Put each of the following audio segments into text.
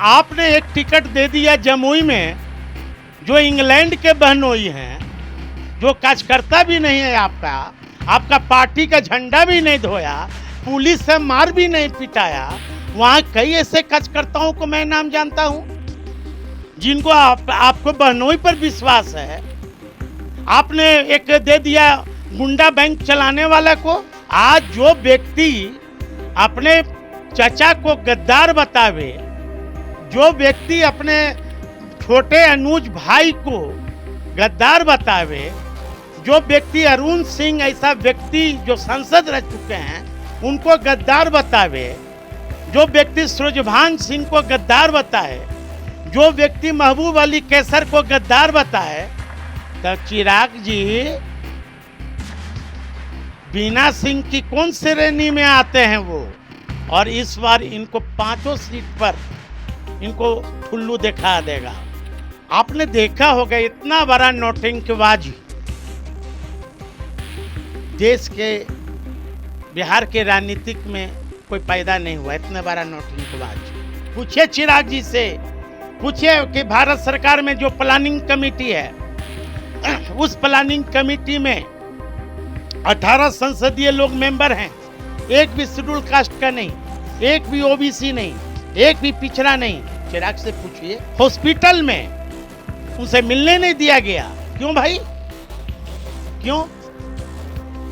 आपने एक टिकट दे दिया जमुई में, जो इंग्लैंड के बहनोई हैं, जो कार्यकर्ता भी नहीं है आपका पार्टी का झंडा भी नहीं धोया, पुलिस से मार भी नहीं पिटाया। वहाँ कई ऐसे कार्यकर्ताओं को मैं नाम जानता हूँ जिनको आपको बहनोई पर विश्वास है। आपने एक दे दिया गुंडा बैंक चलाने वाले को। आज जो व्यक्ति अपने चचा को गद्दार बतावे, जो व्यक्ति अपने छोटे अनुज भाई को गद्दार बतावे, जो व्यक्ति अरुण सिंह ऐसा व्यक्ति जो सांसद रह चुके हैं उनको गद्दार बतावे, जो व्यक्ति सूरजभान सिंह को गद्दार बताए, जो व्यक्ति महबूब अली कैसर को गद्दार बताए, तो चिराग जी बीना सिंह की कौन श्रेणी में आते हैं वो? और इस बार इनको 5 सीट पर इनको ठुल्लू दिखा देगा। आपने देखा होगा इतना बड़ा नौटंकीबाजी देश के बिहार के राजनीतिक में कोई पैदा नहीं हुआ। इतना बड़ा नौटंकीबाजी पूछिए चिराग जी से, पूछिए कि भारत सरकार में जो प्लानिंग कमेटी है, उस प्लानिंग कमेटी में 18 संसदीय लोग मेंबर हैं, एक भी शेड्यूल कास्ट का नहीं, एक भी ओबीसी नहीं, एक भी पिछड़ा नहीं। चिराग से पूछिए। हॉस्पिटल में उसे मिलने नहीं दिया गया, क्यों भाई? क्यों?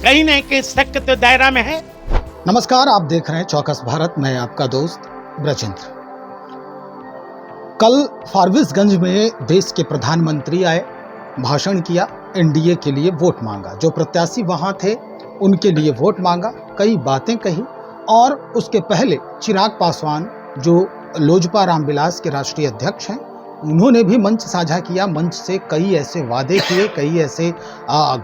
कहीं नहीं कहीं शक तो दायरा में है। नमस्कार, आप देख रहे हैं चौकस भारत। मैं आपका दोस्त ब्रजेंद्र। कल फारबिसगंज में देश के प्रधानमंत्री आए, भाषण किया, एनडीए के लिए वोट मांगा। जो प्रत्याशी वहां थे उनके लिए वोट मांगा, कई बातें कही। और उसके पहले चिराग पासवान जो लोजपा रामविलास के राष्ट्रीय अध्यक्ष हैं, उन्होंने भी मंच साझा किया। मंच से कई ऐसे वादे किए, कई ऐसे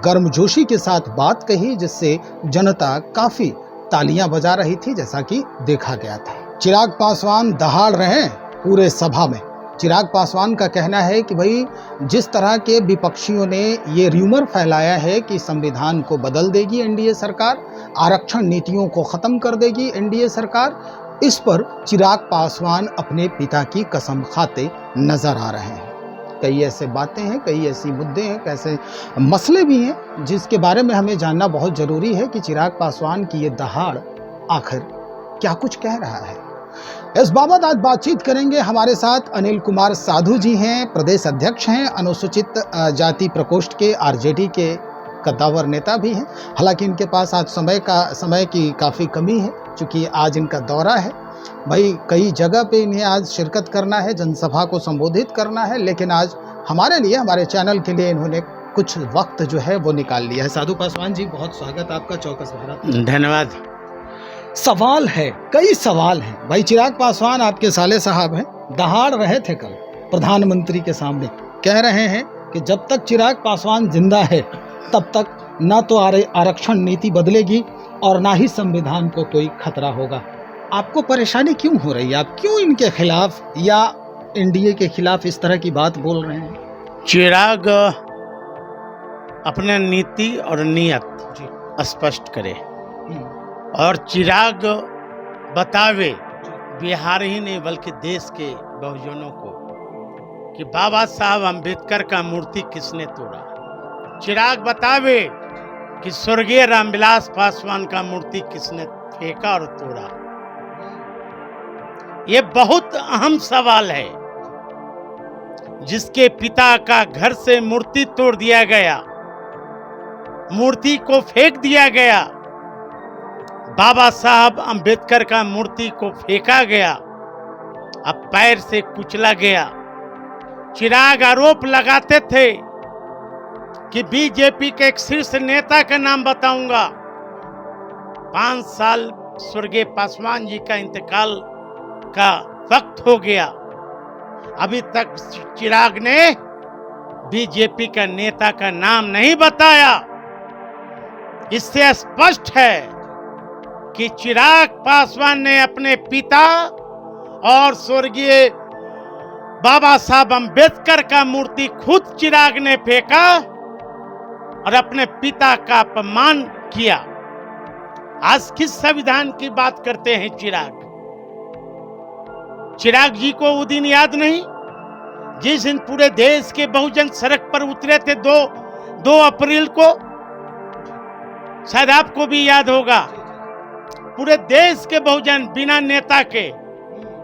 गर्मजोशी के साथ बात कही जिससे जनता काफ़ी तालियां बजा रही थी, जैसा कि देखा गया था। चिराग पासवान दहाड़ रहे हैं पूरे सभा में। चिराग पासवान का कहना है कि भाई जिस तरह के विपक्षियों ने ये र्यूमर फैलाया है कि संविधान को बदल देगी एनडीए सरकार, आरक्षण नीतियों को ख़त्म कर देगी एनडीए सरकार, इस पर चिराग पासवान अपने पिता की कसम खाते नजर आ रहे हैं। कई ऐसे बातें हैं, कई ऐसी मुद्दे हैं, कैसे मसले भी हैं जिसके बारे में हमें जानना बहुत ज़रूरी है कि चिराग पासवान की ये दहाड़ आखिर क्या कुछ कह रहा है। इस बाबत आज बातचीत करेंगे। हमारे साथ अनिल कुमार साधु जी हैं, प्रदेश अध्यक्ष हैं, अनुसूचित जाति प्रकोष्ठ के, आरजेडी के कद्दावर नेता भी हैं। हालांकि इनके पास आज समय की काफ़ी कमी है, चूँकि आज इनका दौरा है। भाई कई जगह पे इन्हें आज शिरकत करना है, जनसभा को संबोधित करना है, लेकिन आज हमारे लिए, हमारे चैनल के लिए इन्होंने कुछ वक्त जो है वो निकाल लिया है। साधु पासवान जी, बहुत स्वागत आपका चौकस भारत। धन्यवाद। सवाल है, कई सवाल हैं। भाई चिराग पासवान आपके साले साहब हैं, दहाड़ रहे थे कल प्रधानमंत्री के सामने, कह रहे हैं कि जब तक चिराग पासवान जिंदा है तब तक ना तो आरक्षण नीति बदलेगी और ना ही संविधान को कोई खतरा होगा। आपको परेशानी क्यों हो रही है? आप क्यों इनके खिलाफ या एनडीए के खिलाफ इस तरह की बात बोल रहे हैं? चिराग अपने नीति और नियत स्पष्ट करे और चिराग बतावे बिहार ही नहीं बल्कि देश के बहुजनों को कि बाबा साहब अंबेडकर का मूर्ति किसने तोड़ा। चिराग बतावे कि स्वर्गीय रामविलास पासवान का मूर्ति किसने फेंका और तोड़ा। ये बहुत अहम सवाल है। जिसके पिता का घर से मूर्ति तोड़ दिया गया, मूर्ति को फेंक दिया गया, बाबा साहब अंबेडकर का मूर्ति को फेंका गया, अब पैर से कुचला गया। चिराग आरोप लगाते थे कि बीजेपी के एक शीर्ष नेता का नाम बताऊंगा। 5 साल स्वर्गीय पासवान जी का इंतकाल का वक्त हो गया, अभी तक चिराग ने बीजेपी का नेता का नाम नहीं बताया। इससे स्पष्ट है कि चिराग पासवान ने अपने पिता और स्वर्गीय बाबा साहब अंबेडकर का मूर्ति खुद चिराग ने फेंका और अपने पिता का अपमान किया। आज किस संविधान की बात करते हैं चिराग? चिराग जी को वो दिन याद नहीं जिस दिन पूरे देश के बहुजन सड़क पर उतरे थे 2 अप्रैल को? शायद आपको भी याद होगा। पूरे देश के बहुजन बिना नेता के,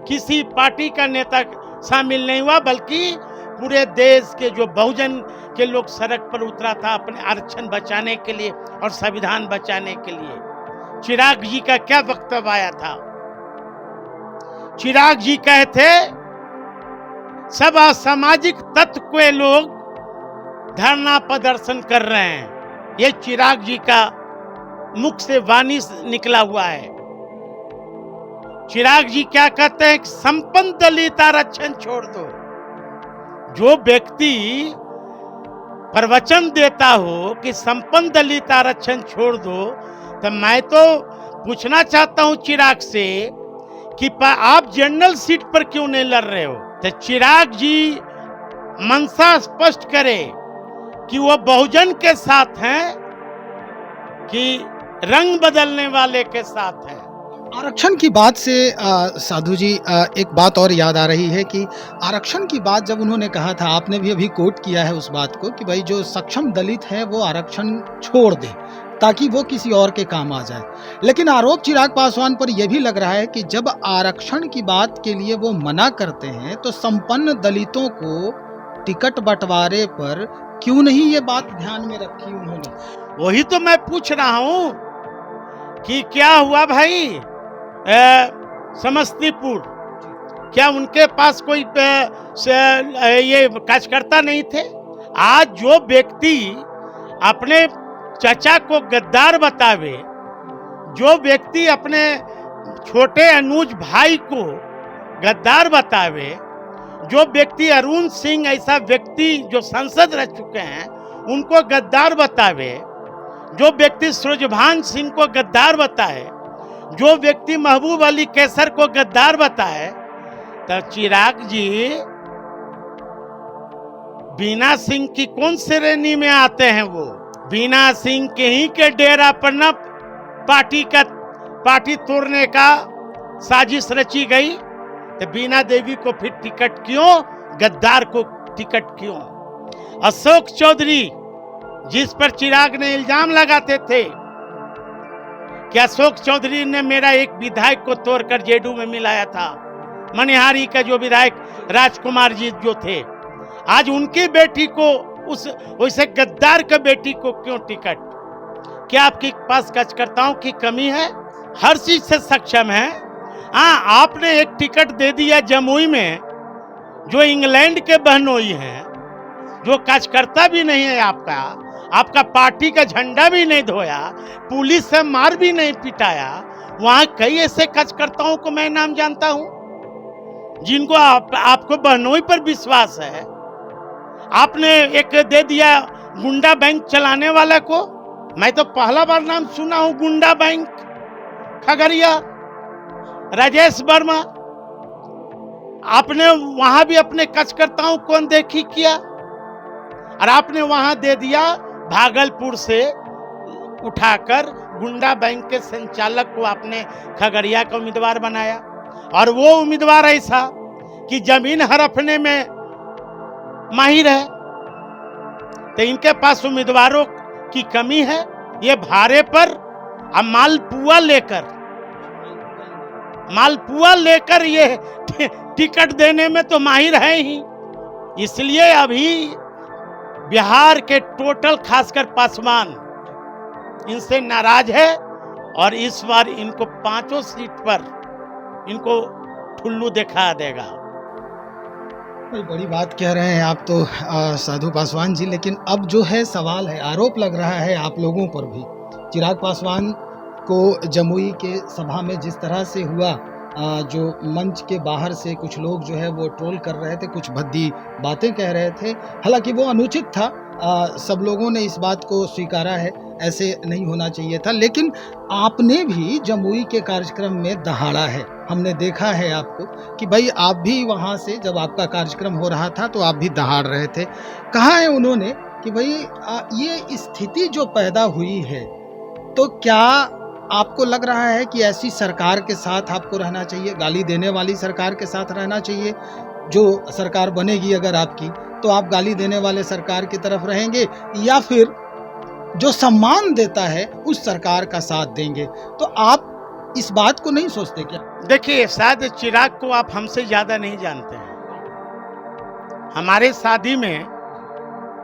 किसी पार्टी का नेता शामिल नहीं हुआ, बल्कि पूरे देश के जो बहुजन के लोग सड़क पर उतरा था अपने आरक्षण बचाने के लिए और संविधान बचाने के लिए। चिराग जी का क्या वक्तव्य आया था? चिराग जी कहे थे सब असामाजिक तत्व के लोग धरना प्रदर्शन कर रहे हैं। ये चिराग जी का मुख से वाणी निकला हुआ है। चिराग जी क्या कहते हैं? संपन्न दलित आरक्षण छोड़ दो। जो व्यक्ति प्रवचन देता हो कि संपन्न दलित आरक्षण छोड़ दो, तो मैं तो पूछना चाहता हूं चिराग से कि आप जनरल सीट पर क्यों नहीं लड़ रहे हो? तो चिराग जी मंशा स्पष्ट करे कि वो बहुजन के साथ हैं कि रंग बदलने वाले के साथ हैं। आरक्षण की बात से साधु जी एक बात और याद आ रही है कि आरक्षण की बात जब उन्होंने कहा था, आपने भी अभी कोट किया है उस बात को कि भाई जो सक्षम दलित हैं वो आरक्षण छोड़ दें ताकि वो किसी और के काम आ जाए। लेकिन आरोप चिराग पासवान पर यह भी लग रहा है कि जब आरक्षण की बात के लिए वो मना करते हैं तो संपन्न दलितों को टिकट बंटवारे पर क्यों नहीं ये बात ध्यान में रखी उन्होंने? वही तो मैं पूछ रहा हूं कि क्या हुआ भाई समस्तीपुर, क्या उनके पास कोई ये कार्यकर्ता नहीं थे? आज जो व्यक्ति अपने चचा को गद्दार बतावे, जो व्यक्ति अपने छोटे अनुज भाई को गद्दार बतावे, जो व्यक्ति अरुण सिंह ऐसा व्यक्ति जो सांसद रह चुके हैं उनको गद्दार बतावे, जो व्यक्ति सूरजभान सिंह को गद्दार बताए, जो व्यक्ति महबूब अली कैसर को गद्दार बताए, तो चिराग जी बीना सिंह की कौन श्रेणी में आते हैं? वो बीना सिंह के ही के डेरा पर न पार्टी तोड़ने का साजिश रची गई, तो बीना देवी को फिर टिकट क्यों? गद्दार को टिकट क्यों? अशोक चौधरी जिस पर चिराग ने इल्जाम लगाते थे कि अशोक चौधरी ने मेरा एक विधायक को तोड़कर जेडू में मिलाया था, मनिहारी का जो विधायक राजकुमार जी जो थे, आज उनकी बेटी को उस वैसे गद्दार के बेटी को क्यों टिकट? क्या आपके पास कार्यकर्ताओं की कमी है? हर चीज से सक्षम है। हाँ, आपने एक टिकट दे दिया जमुई में, जो इंग्लैंड के बहनोई हैं, जो कार्यकर्ता भी नहीं है आपका पार्टी का झंडा भी नहीं धोया, पुलिस से मार भी नहीं पिटाया। वहां कई ऐसे कार्यकर्ताओं को मैं नाम जानता हूं जिनको आपको बहनोई पर विश्वास है। आपने एक दे दिया गुंडा बैंक चलाने वाला को। मैं तो पहला बार नाम सुना हूं गुंडा बैंक खगड़िया, राजेश वर्मा। आपने वहां भी अपने कार्यकर्ताओं को अनदेखी किया और आपने वहां दे दिया भागलपुर से उठाकर गुंडा बैंक के संचालक को आपने खगड़िया का उम्मीदवार बनाया, और वो उम्मीदवार ऐसा कि जमीन हड़पने में माहिर है। तो इनके पास उम्मीदवारों की कमी है। ये भाड़े पर अब मालपुआ लेकर ये टिकट देने में तो माहिर है ही। इसलिए अभी बिहार के टोटल खासकर पासवान इनसे नाराज है, और इस बार इनको 5 सीट पर इनको ठुल्लू दिखा देगा। बड़ी बात कह रहे हैं आप तो साधु पासवान जी, लेकिन अब जो है सवाल है, आरोप लग रहा है आप लोगों पर भी। चिराग पासवान को जमुई के सभा में जिस तरह से हुआ, जो मंच के बाहर से कुछ लोग जो है वो ट्रोल कर रहे थे, कुछ भद्दी बातें कह रहे थे, हालांकि वो अनुचित था। सब लोगों ने इस बात को स्वीकारा है, ऐसे नहीं होना चाहिए था। लेकिन आपने भी जमुई के कार्यक्रम में दहाड़ा है, हमने देखा है आपको कि भाई आप भी वहाँ से जब आपका कार्यक्रम हो रहा था तो आप भी दहाड़ रहे थे। कहा है उन्होंने कि भाई ये स्थिति जो पैदा हुई है, तो क्या आपको लग रहा है कि ऐसी सरकार के साथ आपको रहना चाहिए, गाली देने वाली सरकार के साथ रहना चाहिए? जो सरकार बनेगी अगर आपकी, तो आप गाली देने वाले सरकार की तरफ रहेंगे, या फिर जो सम्मान देता है उस सरकार का साथ देंगे? तो आप इस बात को नहीं सोचते क्या? देखिए, शायद चिराग को आप हमसे ज्यादा नहीं जानते हैं। हमारे शादी में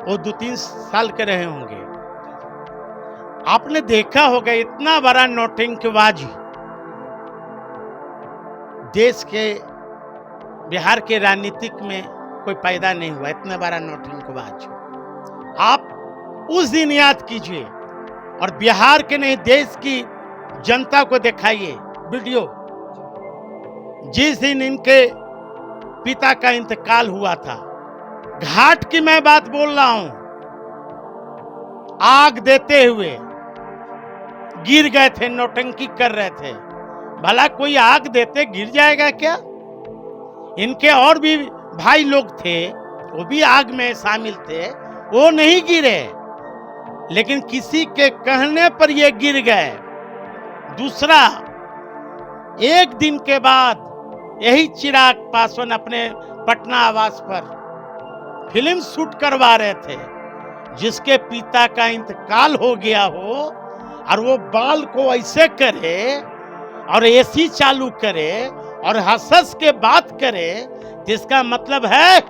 वो 2-3 साल के रहे होंगे। आपने देखा होगा इतना बड़ा नौटंकीबाज देश के, बिहार के राजनीतिक में कोई पैदा नहीं हुआ, इतना बड़ा नौटंकीबाज। आप उस दिन याद कीजिए और बिहार के नहीं देश की जनता को दिखाइए वीडियो, जिस दिन इनके पिता का इंतकाल हुआ था। घाट की मैं बात बोल रहा हूं, आग देते हुए गिर गए थे, नौटंकी कर रहे थे। भला कोई आग देते गिर जाएगा क्या? इनके और भी भाई लोग थे, वो भी आग में शामिल थे, वो नहीं गिरे, लेकिन किसी के कहने पर ये गिर गए। दूसरा, एक दिन के बाद यही चिराग पासवान अपने पटना आवास पर फिल्म शूट करवा रहे थे, जिसके पिता का इंतकाल हो गया हो और वो बाल को ऐसे करे और एसी चालू करे और हंस के बात करे, तो इसका मतलब है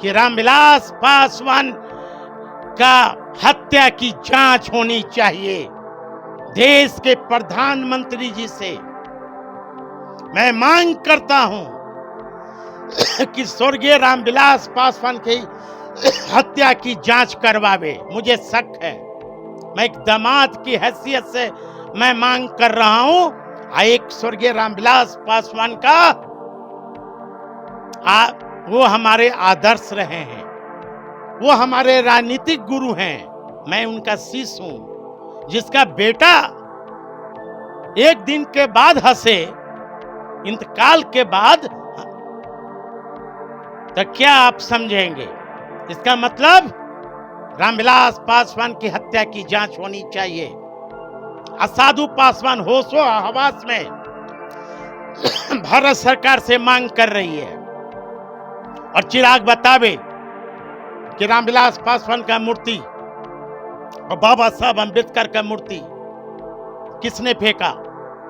कि रामविलास पासवान का हत्या की जांच होनी चाहिए। देश के प्रधानमंत्री जी से मैं मांग करता हूं कि स्वर्गीय रामविलास पासवान की हत्या की जांच करवावे। मुझे शक है, मैं एक दामाद की हैसियत से मैं मांग कर रहा हूं। एक स्वर्गीय रामविलास पासवान का वो हमारे आदर्श रहे हैं, वो हमारे राजनीतिक गुरु हैं। मैं उनका शिष्य हूं, जिसका बेटा एक दिन के बाद हंसे, इंतकाल के बाद, तो क्या आप समझेंगे? इसका मतलब रामविलास पासवान की हत्या की जांच होनी चाहिए। असाधु पासवान होशो हवास में भारत सरकार से मांग कर रही है, और चिराग बतावे कि रामविलास पासवान का मूर्ति और बाबा साहब अंबेडकर का मूर्ति किसने फेंका?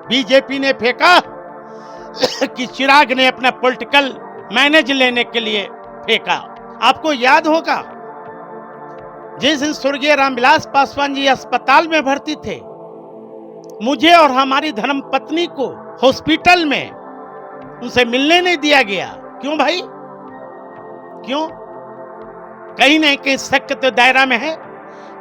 बीजेपी ने फेंका कि चिराग ने अपना पॉलिटिकल मैनेज लेने के लिए फेंका? आपको याद होगा जिस दिन स्वर्गीय रामविलास पासवान जी अस्पताल में भर्ती थे, मुझे और हमारी धर्मपत्नी को हॉस्पिटल में उनसे मिलने नहीं दिया गया। क्यों भाई? क्यों? कहीं नहीं कहीं शक के दायरा में है।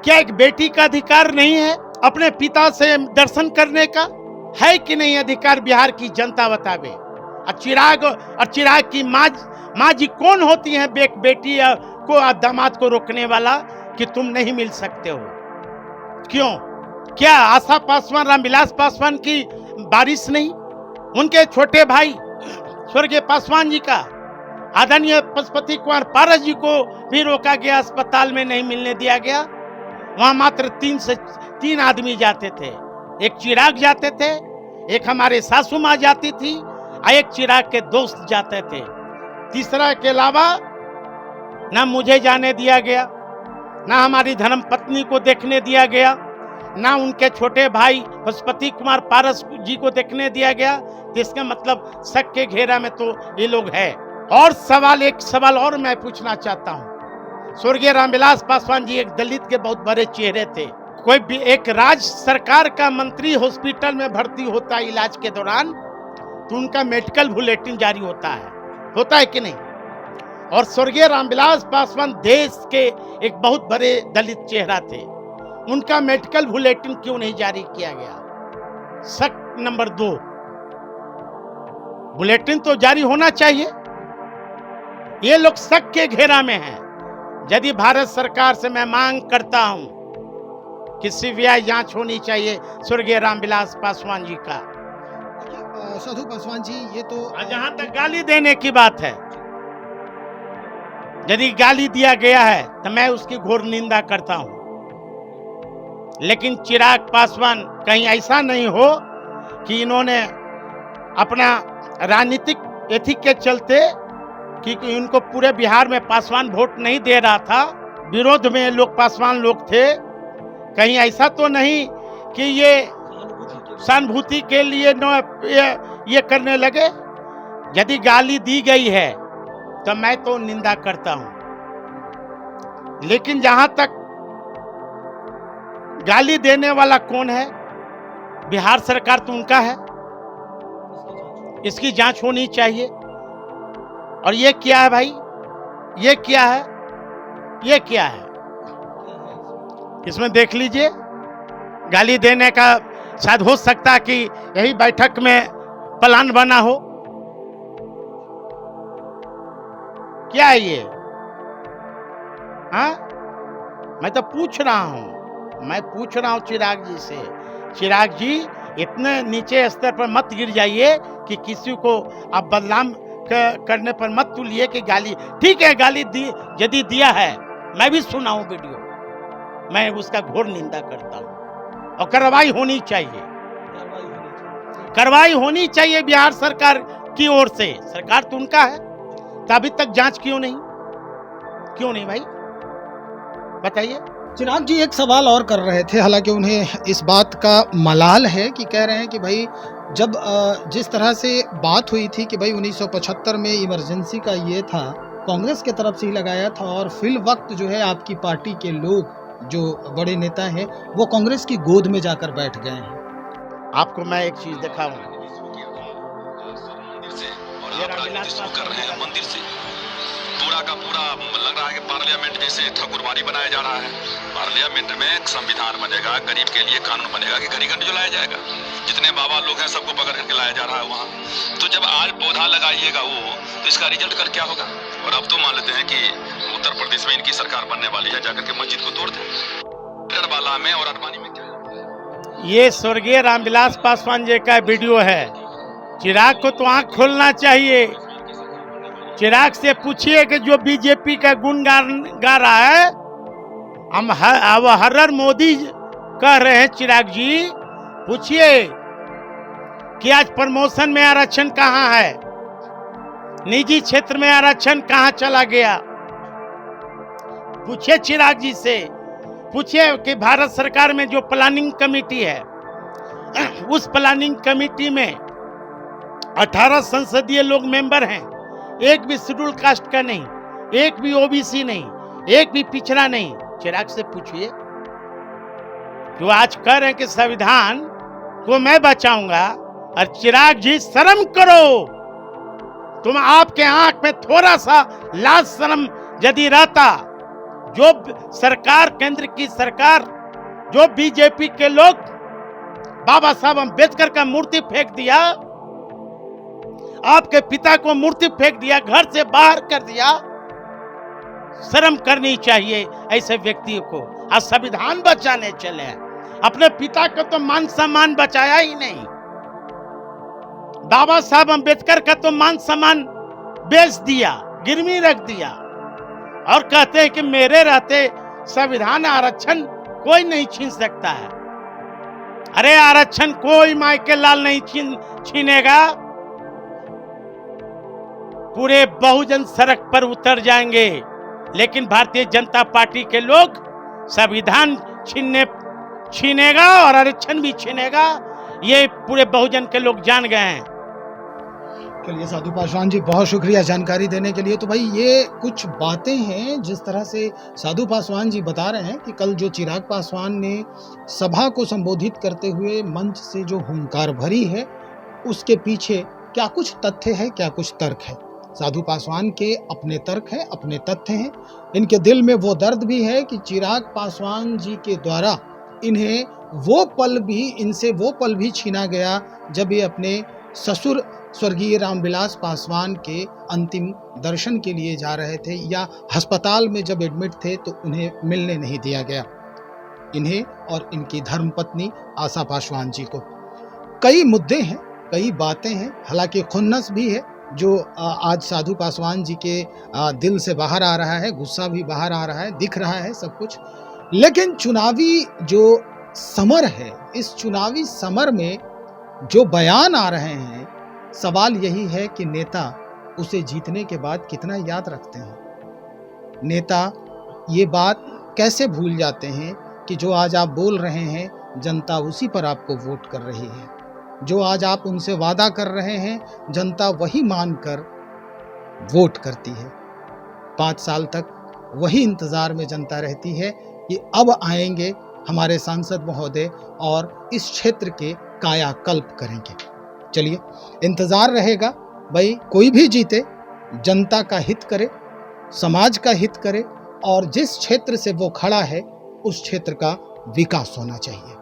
क्या एक बेटी का अधिकार नहीं है अपने पिता से दर्शन करने का? है कि नहीं अधिकार? बिहार की जनता बतावे। और चिराग की माँ जी कौन होती है बेटी को, दामाद को रोकने वाला कि तुम नहीं मिल सकते हो? क्यों? क्या आशा पासवान रामविलास पासवान की बारिश नहीं? उनके छोटे भाई स्वर्गीय पासवान जी का, आदरणीय पशुपति कुमार पारस जी को भी रोका गया, अस्पताल में नहीं मिलने दिया गया। वहां मात्र 3 आदमी जाते थे, एक चिराग जाते थे, एक हमारे सासू माँ जाती थी, और एक चिराग के दोस्त जाते थे। तीसरा के अलावा ना मुझे जाने दिया गया, ना हमारी धर्मपत्नी को देखने दिया गया, ना उनके छोटे भाई पशुपति कुमार पारस जी को देखने दिया गया। जिसका मतलब शक के घेरा में तो ये लोग है। और एक सवाल और मैं पूछना चाहता हूं। स्वर्गीय रामविलास पासवान जी एक दलित के बहुत बड़े चेहरे थे। कोई भी एक राज्य सरकार का मंत्री हॉस्पिटल में भर्ती होता है इलाज के दौरान, तो उनका मेडिकल बुलेटिन जारी होता है कि नहीं? और स्वर्गीय रामविलास पासवान देश के एक बहुत बड़े दलित चेहरा थे, उनका मेडिकल बुलेटिन क्यों नहीं जारी किया गया? शक नंबर 2, बुलेटिन तो जारी होना चाहिए। ये लोग शक के घेरा में हैं। यदि भारत सरकार से मैं मांग करता हूं कि सीबीआई जांच होनी चाहिए स्वर्गीय रामविलास पासवान जी का। साधु पासवान जी, ये तो जहां तक गाली देने की बात है, यदि गाली दिया गया है तो मैं उसकी घोर निंदा करता हूं, लेकिन चिराग पासवान कहीं ऐसा नहीं हो कि इन्होंने अपना राजनीतिक एथिक के चलते कि इनको पूरे बिहार में पासवान वोट नहीं दे रहा था, विरोध में लोग पासवान लोग थे। कहीं ऐसा तो नहीं कि ये सहानुभूति के लिए ये करने लगे। यदि गाली दी गई है तो मैं तो निंदा करता हूं, लेकिन जहां तक गाली देने वाला कौन है, बिहार सरकार तो उनका है, इसकी जांच होनी चाहिए। और ये क्या है भाई, ये क्या है, ये क्या है, इसमें देख लीजिए। गाली देने का शायद हो सकता है कि यही बैठक में प्लान बना हो। क्या है ये? हाँ, मैं तो पूछ रहा हूं चिराग जी से। चिराग जी, इतने नीचे स्तर पर मत गिर जाइए कि किसी को आप बदनाम करने पर मत तुलिए कि गाली। ठीक है, गाली दी यदि दिया है, मैं भी सुना हूं वीडियो, मैं उसका घोर निंदा करता हूं और कार्रवाई होनी चाहिए, कार्रवाई होनी चाहिए बिहार सरकार की ओर से। सरकार तो उनका है, तो अभी तक जांच क्यों नहीं भाई, बताइए। चिराग जी एक सवाल और कर रहे थे, हालांकि उन्हें इस बात का मलाल है कि कह रहे हैं कि भाई जब जिस तरह से बात हुई थी कि भाई 1975 में इमरजेंसी का ये था, कांग्रेस की तरफ से ही लगाया था, और फिल वक्त जो है आपकी पार्टी के लोग जो बड़े नेता हैं वो कांग्रेस की गोद में जाकर बैठ गए हैं। आपको मैं एक चीज दिखाऊं, कर रहे हैं मंदिर से पूरा का पूरा लग रहा है कि पार्लियामेंट जैसे ठाकुरबाड़ी बनाया जा रहा है। पार्लियामेंट में संविधान बनेगा, गरीब के लिए कानून बनेगा कि घड़ी घंटे जो लाया जाएगा, जितने बाबा लोग हैं सबको पकड़ करके लाया जा रहा है वहाँ। तो जब आज पौधा लगाइएगा वो, तो इसका रिजल्ट कल क्या होगा? और अब तो मान लेते हैं कि उत्तर प्रदेश में इनकी सरकार बनने वाली है, जाकर के मस्जिद को तोड़ दें। गढ़वाला में और अडवाणी में क्या है? ये स्वर्गीय रामविलास पासवान जी का वीडियो है। चिराग को तो आंख खोलना चाहिए। चिराग से पूछिए कि जो बीजेपी का गुण गा रहा है, हम हर मोदी कह रहे हैं। चिराग जी पूछिए कि आज प्रमोशन में आरक्षण कहां है, निजी क्षेत्र में आरक्षण कहां चला गया। पूछिए चिराग जी से, पूछिए कि भारत सरकार में जो प्लानिंग कमेटी है, उस प्लानिंग कमेटी में 18 संसदीय लोग मेंबर हैं, एक भी शेड्यूल कास्ट का नहीं, एक भी ओबीसी नहीं, एक भी पिछड़ा नहीं। चिराग से पूछिए। जो आज कह रहे हैं कि संविधान को मैं बचाऊंगा, और चिराग जी शर्म करो, तुम आपके आंख में थोड़ा सा लाज शर्म यदि रहता, जो सरकार, केंद्र की सरकार, जो बीजेपी के लोग बाबा साहब अम्बेडकर का मूर्ति फेंक दिया, आपके पिता को मूर्ति फेंक दिया, घर से बाहर कर दिया, शर्म करनी चाहिए ऐसे व्यक्तियों को। आज संविधान बचाने चले हैं, अपने पिता को तो मान सम्मान बचाया ही नहीं। बाबा साहब अम्बेडकर का तो मान सम्मान बेच दिया, गिरवी रख दिया, और कहते हैं कि मेरे रहते संविधान आरक्षण कोई नहीं छीन सकता है। अरे आरक्षण कोई माइकल लाल नहीं छीनेगा। पूरे बहुजन सड़क पर उतर जाएंगे, लेकिन भारतीय जनता पार्टी के लोग संविधान छीनेगा और आरक्षण भी छीनेगा, ये पूरे बहुजन के लोग जान गए हैं। चलिए साधु पासवान जी, बहुत शुक्रिया जानकारी देने के लिए। तो भाई ये कुछ बातें हैं जिस तरह से साधु पासवान जी बता रहे हैं कि कल जो चिराग पासवान ने सभा को संबोधित करते हुए मंच से जो हुंकार भरी है, उसके पीछे क्या कुछ तथ्य है, क्या कुछ तर्क है। साधु पासवान के अपने तर्क हैं, अपने तथ्य हैं। इनके दिल में वो दर्द भी है कि चिराग पासवान जी के द्वारा इन्हें इनसे वो पल भी छीना गया जब ये अपने ससुर स्वर्गीय रामविलास पासवान के अंतिम दर्शन के लिए जा रहे थे, या अस्पताल में जब एडमिट थे तो उन्हें मिलने नहीं दिया गया, इन्हें और इनकी धर्मपत्नी आशा पासवान जी को। कई मुद्दे हैं, कई बातें हैं, हालांकि खुन्नस भी है जो आज साधु पासवान जी के दिल से बाहर आ रहा है, गुस्सा भी बाहर आ रहा है, दिख रहा है सब कुछ। लेकिन चुनावी जो समर है, इस चुनावी समर में जो बयान आ रहे हैं, सवाल यही है कि नेता उसे जीतने के बाद कितना याद रखते हैं। नेता ये बात कैसे भूल जाते हैं कि जो आज आप बोल रहे हैं, जनता उसी पर आपको वोट कर रही है। जो आज आप उनसे वादा कर रहे हैं, जनता वही मानकर वोट करती है। 5 साल तक वही इंतज़ार में जनता रहती है कि अब आएंगे हमारे सांसद महोदय और इस क्षेत्र के कायाकल्प करेंगे। चलिए, इंतज़ार रहेगा भाई, कोई भी जीते जनता का हित करे, समाज का हित करे और जिस क्षेत्र से वो खड़ा है उस क्षेत्र का विकास होना चाहिए।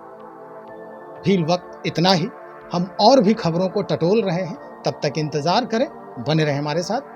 फिल वक्त इतना ही। हम और भी खबरों को टटोल रहे हैं, तब तक इंतज़ार करें, बने रहें हमारे साथ।